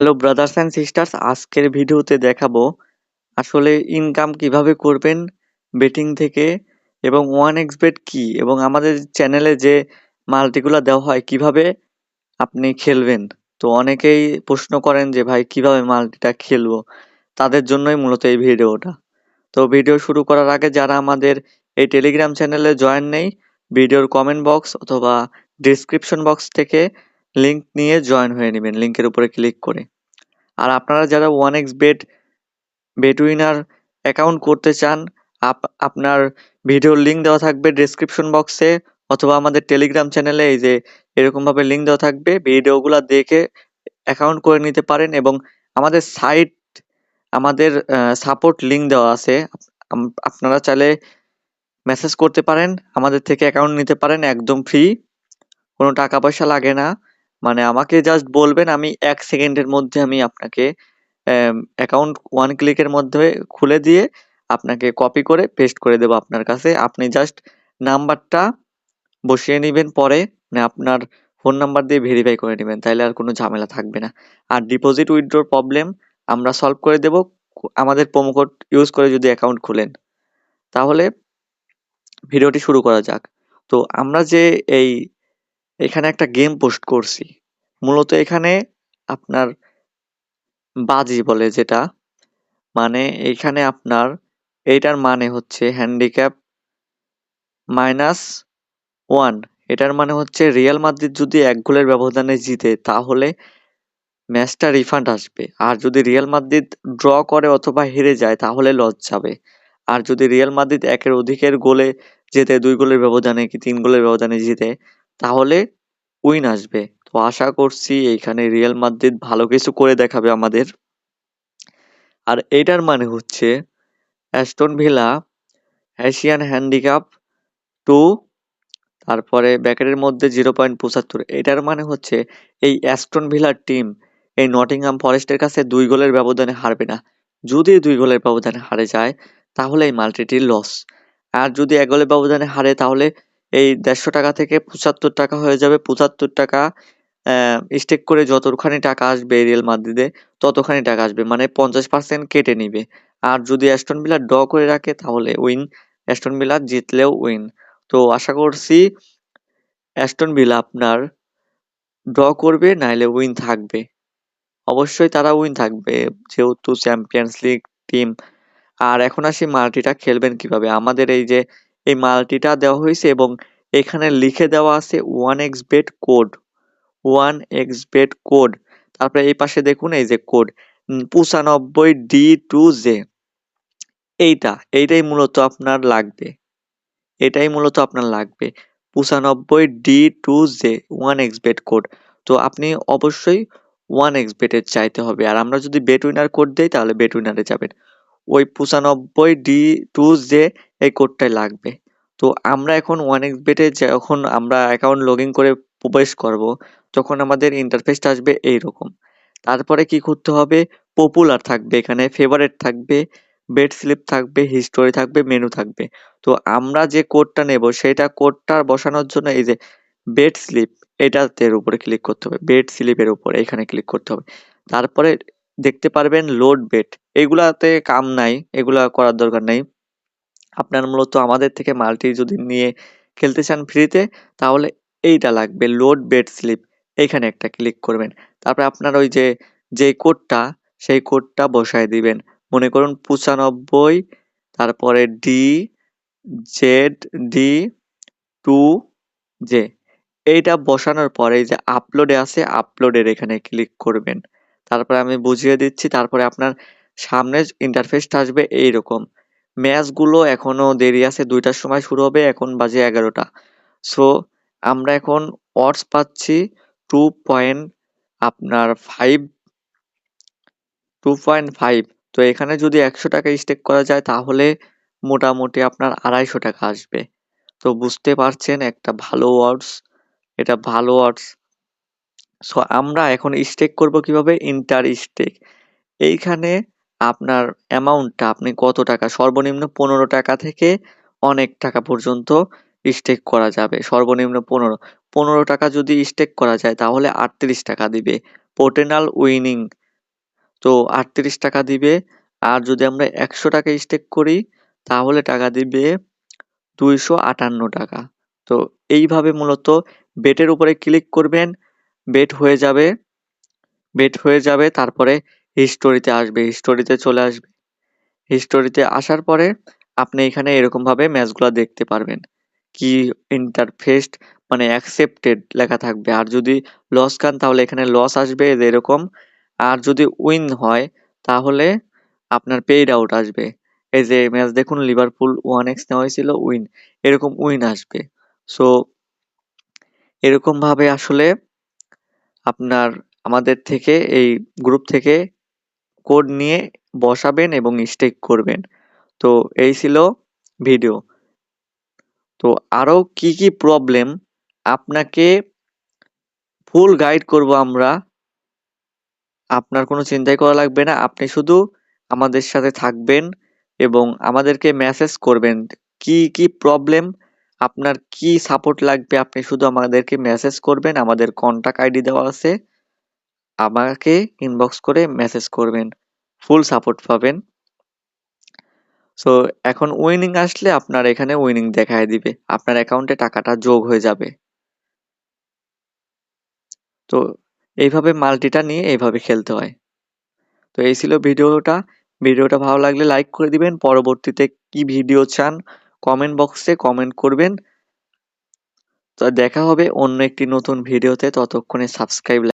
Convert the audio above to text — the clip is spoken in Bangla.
হ্যালো ব্রাদার্স অ্যান্ড সিস্টার্স, আজকের ভিডিওতে দেখাবো আসলে ইনকাম কিভাবে করবেন বেটিং থেকে এবং 1xBet কি এবং আমাদের চ্যানেলে যে মাল্টিগুলো দেওয়া হয় কিভাবে আপনি খেলবেন। তো অনেকেই প্রশ্ন করেন যে ভাই কিভাবে মাল্টিটা খেলবো, তাদের জন্যই মূলত এই ভিডিওটা। তো ভিডিও শুরু করার আগে যারা আমাদের এই টেলিগ্রাম চ্যানেলে জয়েন নেই, ভিডিওর কমেন্ট বক্স অথবা ডিসক্রিপশন বক্স থেকে লিংক নিয়ে জয়েন হয়ে নেবেন লিংকের উপরে ক্লিক করে। আর আপনারা যারা 1xBet বেটউইনার অ্যাকাউন্ট করতে চান, আপনার ভিডিওর লিঙ্ক দেওয়া থাকবে ডেসক্রিপশন বক্সে অথবা আমাদের টেলিগ্রাম চ্যানেলে এই যে এরকমভাবে লিঙ্ক দেওয়া থাকবে, ভিডিওগুলো দেখে অ্যাকাউন্ট করে নিতে পারেন। এবং আমাদের সাইট, আমাদের সাপোর্ট লিঙ্ক দেওয়া আছে, আপনারা চাইলে মেসেজ করতে পারেন, আমাদের থেকে অ্যাকাউন্ট নিতে পারেন একদম ফ্রি, কোনো টাকা পয়সা লাগে না। মানে আমাকে জাস্ট বলবেন, আমি 1 সেকেন্ডের মধ্যে আমি আপনাকে অ্যাকাউন্ট 1 ক্লিকের মধ্যে খুলে দিয়ে আপনাকে কপি করে পেস্ট করে দেবো আপনার কাছে। আপনি জাস্ট নাম্বারটা বসিয়ে নেবেন পরে, মানে আপনার ফোন নাম্বার দিয়ে ভেরিফাই করে নেবেন, তাইলে আর কোনো ঝামেলা থাকবে না। আর ডিপোজিট উইথড্রর প্রবলেম আমরা সলভ করে দেব আমাদের প্রোমো কোড ইউজ করে যদি অ্যাকাউন্ট খুলেন। তাহলে ভিডিওটি শুরু করা যাক। তো আমরা যে এখানে একটা গেম পোস্ট করছি, মূলত এখানে আপনার বাজি বলে যেটা, মানে এইখানে আপনার এইটার মানে হচ্ছে হ্যান্ডিক্যাপ -1। এটার মানে হচ্ছে রিয়াল মাদ্রিদ যদি 1 গোলের ব্যবধানে জিতে তাহলে ম্যাচটা রিফান্ড আসবে, আর যদি রিয়াল মাদ্রিদ ড্র করে অথবা হেরে যায় তাহলে লস যাবে। আর যদি রিয়াল মাদ্রিদ 1-এর অধিকের গোলে জেতে, 2 গোলের ব্যবধানে কি 3 গোলের ব্যবধানে জিতে, তাহলে উইন আসবে। তো আশা করছি এইখানে রিয়াল মাদ্রিদ ভালো কিছু করে দেখাবে আমাদের। আর এইটার মানে হচ্ছে অ্যাস্টন ভিলা এশিয়ান হ্যান্ডিক্যাপ 2, তারপরে ব্র্যাকেটের মধ্যে 0.75। এটার মানে হচ্ছে এই অ্যাস্টন ভিলার টিম এই নটিংহাম ফরেস্টের কাছে 2 গোলের ব্যবধানে হারবে না। যদি 2 গোলের ব্যবধানে হারে যায় তাহলে এই মাল্টিটির লস। আর যদি 1 গোলের ব্যবধানে হারে তাহলে এই 150 টাকা থেকে 75 টাকা হয়ে যাবে। 75 টাকা স্টেক করে যতখানি টাকা আসবে রিয়াল মাদ্রিদে, ততখানি টাকা আসবে, মানে 50% কেটে নিবে। আর যদি অ্যাস্টন ভিলা ড্র করে রাখে তাহলে উইন, অ্যাস্টন ভিলা জিতলেও উইন। তো আশা করছি অ্যাস্টন ভিলা আপনার ড্র করবে, নাইলে উইন থাকবে। অবশ্যই তারা উইন থাকবে যেহেতু চ্যাম্পিয়ন্স লিগ টিম। আর এখন আসি মাল্টিটা খেলবেন কিভাবে। আমাদের এই যে এই মাল্টিটা দেওয়া হয়েছে এবং এখানে লিখে দেওয়া আছে 1xBet কোড, 1xBet কোড। তারপরে এই পাশে দেখুন এই যে কোড 95D2J, এইটাই মূলত আপনার লাগবে, এটাই মূলত আপনার লাগবে 95D2J 1xBet কোড। তো আপনি অবশ্যই 1xBet এর চাইতে হবে। আর আমরা যদি বেট উইনার কোড দেই তাহলে বেট উইনারে যাবেন, ওই 95D2J এই কোডটাই লাগবে। তো আমরা এখন 1xBet এ যখন আমরা অ্যাকাউন্ট লগ ইন করে প্রবেশ করব, তখন আমাদের ইন্টারফেসটা আসবে এইরকম। তারপরে কি করতে হবে, পপুলার থাকবে, এখানে ফেভারিট থাকবে, বেট স্লিপ থাকবে, হিস্টোরি থাকবে, মেনু থাকবে। তো আমরা যে কোডটা নেব সেটা কোডটা বসানোর জন্য এই যে বেট স্লিপ, এটাতে উপরে ক্লিক করতে হবে, বেট স্লিপের উপরে এখানে ক্লিক করতে হবে। তারপরে দেখতে পারবেন লোড বেট, এগুলাতে কাম নাই, এগুলা করার দরকার নাই। আপনার মূলত আমাদের থেকে মাল্টি যদি নিয়ে খেলতে চান ফ্রিতে, তাহলে এইটা লাগবে লোড বেট স্লিপ, এইখানে একটা ক্লিক করবেন। তারপরে আপনার ওই যে কোডটা, সেই কোডটা বসায় দিবেন। মনে করুন 95, তারপরে DZD2J। এইটা বসানোর পরে এই যে আপলোডে আছে, আপলোডের এখানে ক্লিক করবেন। তারপরে আমি বুঝিয়ে দিচ্ছি। তারপরে আপনার সামনে ইন্টারফেসটা আসবে এইরকম। ম্যাচগুলো এখনো দেরি আছে, 2টার সময় শুরু হবে, এখন বাজে 11টা। সো আমরা এখন odds পাচ্ছি 2.5। তো এখানে যদি 100 টাকা স্টেক করা যায় তাহলে মোটামুটি আপনার 250 টাকা আসবে। তো বুঝতে পারছেন একটা ভালো odds, এটা ভালো odds। সো আমরা এখন স্টেক করব কিভাবে, ইন্টার স্টেক। এইখানে আপনার অ্যামাউন্টটা, আপনি কত টাকা, সর্বনিম্ন 15 টাকা থেকে অনেক টাকা পর্যন্ত স্টেক করা যাবে। সর্বনিম্ন 15 টাকা যদি স্টেক করা যায় তাহলে 38 টাকা দিবে। পোটেনশিয়াল উইনিং তো 38 টাকা দিবে। আর যদি আমরা 100 টাকা স্টেক করি তাহলে টাকা দিবে 258 টাকা। তো এইভাবে মূলত বেটের উপরে ক্লিক করবেন, বেট হয়ে যাবে, তারপরে হিস্টোরিতে আসবে, হিস্টোরিতে চলে আসবে। হিস্টোরিতে আসার পরে আপনি এখানে এরকম ভাবে ম্যাচগুলো দেখতে পারবেন। কি ইন্টারফেসড মানে অ্যাকসেপ্টেড লেখা থাকবে। আর যদি লস খান তাহলে এখানে লস আসবে এরকম। আর যদি উইন হয় তাহলে আপনার পেইড আউট আসবে। এই যে ম্যাচ দেখুন, লিভারপুল 1x নেওয়া হয়েছিল, উইন, এরকম উইন আসবে। সো এরকম ভাবে আসলে আপনার আমাদের থেকে এই গ্রুপ থেকে কোড নিয়ে বসাবেন এবং স্টেক করবেন। তো এই ছিল ভিডিও। তো আরো কি কি প্রবলেম আপনাকে ফুল গাইড করব আমরা। আপনার কোনো চিন্তাই করা লাগবে না, আপনি শুধু আমাদের সাথে থাকবেন এবং আমাদেরকে মেসেজ করবেন কি কি প্রবলেম, আপনার কি সাপোর্ট লাগবে, আপনি শুধু আমাদেরকে মেসেজ করবেন। আমাদের কন্টাক্ট আইডি দেওয়া আছে, আমাকে ইনবক্স করে মেসেজ করবেন, ফুল সাপোর্ট পাবেন। সো এখন উইনিং আসলে আপনার এখানে উইনিং দেখায় দিবে, আপনার অ্যাকাউন্টে টাকাটা যোগ হয়ে যাবে। তো এইভাবে মাল্টিটা নিয়ে এইভাবে খেলতে হয়। তো এই ছিল ভিডিওটা ভালো লাগলে লাইক করে দিবেন। পরবর্তীতে কি ভিডিও চান কমেন্ট বক্সে কমেন্ট করবেন। তো দেখা হবে অন্য একটি নতুন ভিডিওতে, ততক্ষণে সাবস্ক্রাইব